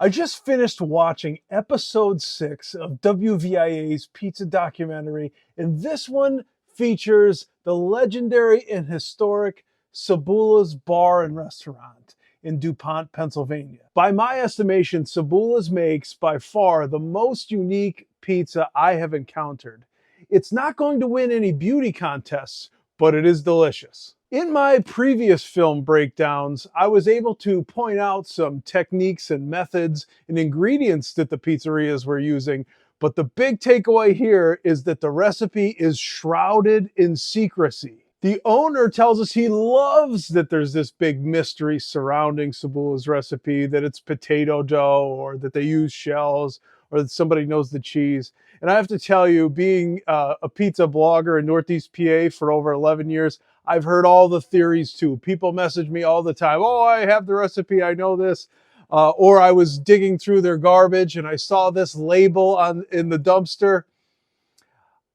I just finished watching episode 6 of WVIA's pizza documentary, and this one features the legendary and historic Cebulas Bar and Restaurant in Dupont, Pennsylvania. By my estimation, Cebulas makes by far the most unique pizza I have encountered. It's not going to win any beauty contests, but it is delicious. In my previous film breakdowns, I was able to point out some techniques and methods and ingredients that the pizzerias were using, but the big takeaway here is that the recipe is shrouded in secrecy. The owner tells us he loves that there's this big mystery surrounding Cebula's recipe, that it's potato dough or that they use shells or that somebody knows the cheese. And I have to tell you, being a pizza blogger in Northeast PA for over 11 years, I've heard all the theories too. People message me all the time, oh, I have the recipe, I know this. Or I was digging through their garbage and I saw this label in the dumpster.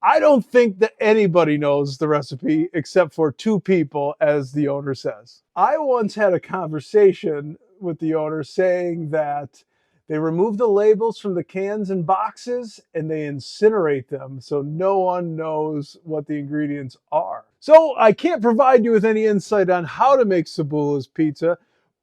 I don't think that anybody knows the recipe except for 2 people, as the owner says. I once had a conversation with the owner saying that they remove the labels from the cans and boxes and they incinerate them so no one knows what the ingredients are. So I can't provide you with any insight on how to make Cebula's pizza,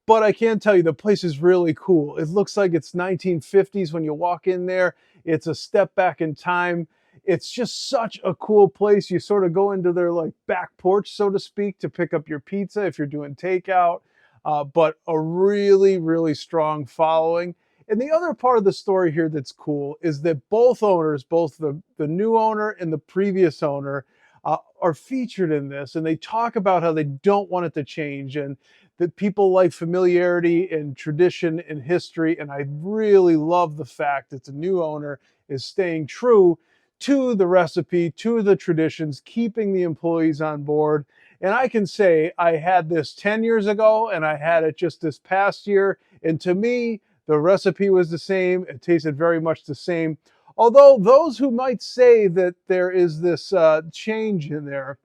but I can tell you the place is really cool. It looks like it's 1950s when you walk in there. It's a step back in time. It's just such a cool place. You sort of go into their like back porch, so to speak, to pick up your pizza if you're doing takeout, but a really, really strong following. And the other part of the story here that's cool is that both owners, both the new owner and the previous owner, are featured in this, and they talk about how they don't want it to change and that people like familiarity and tradition and history. And I really love the fact that the new owner is staying true to the recipe, to the traditions, keeping the employees on board. And I can say I had this 10 years ago and I had it just this past year. And to me, the recipe was the same. It tasted very much the same. Although those who might say that there is this change in there,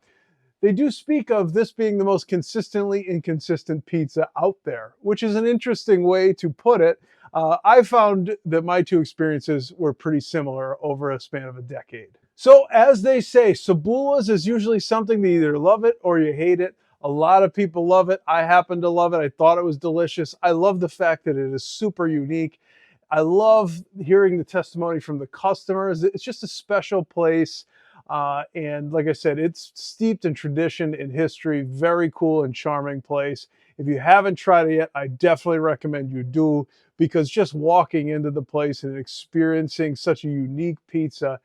they do speak of this being the most consistently inconsistent pizza out there, which is an interesting way to put it. I found that my 2 experiences were pretty similar over a span of a decade. So as they say, Cebulas is usually something that you either love it or you hate it. A lot of people love it. I happen to love it. I thought it was delicious. I love the fact that it is super unique. I love hearing the testimony from the customers. It's just a special place. And like I said, it's steeped in tradition and history. Very cool and charming place. If you haven't tried it yet, I definitely recommend you do, because just walking into the place and experiencing such a unique pizza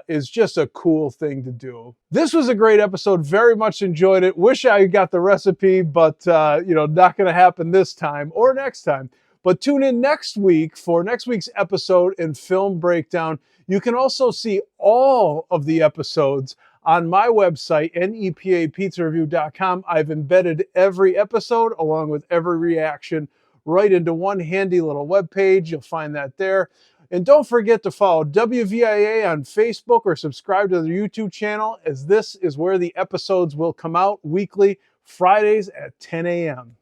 is just a cool thing to do. This was a great episode. Very much enjoyed it. Wish I got the recipe, but not going to happen this time or next time. But tune in next week for next week's episode and film breakdown. You can also see all of the episodes on my website, nepapizzareview.com. I've embedded every episode along with every reaction right into one handy little web page. You'll find that there. And don't forget to follow WVIA on Facebook or subscribe to the YouTube channel, as this is where the episodes will come out weekly, Fridays at 10 a.m.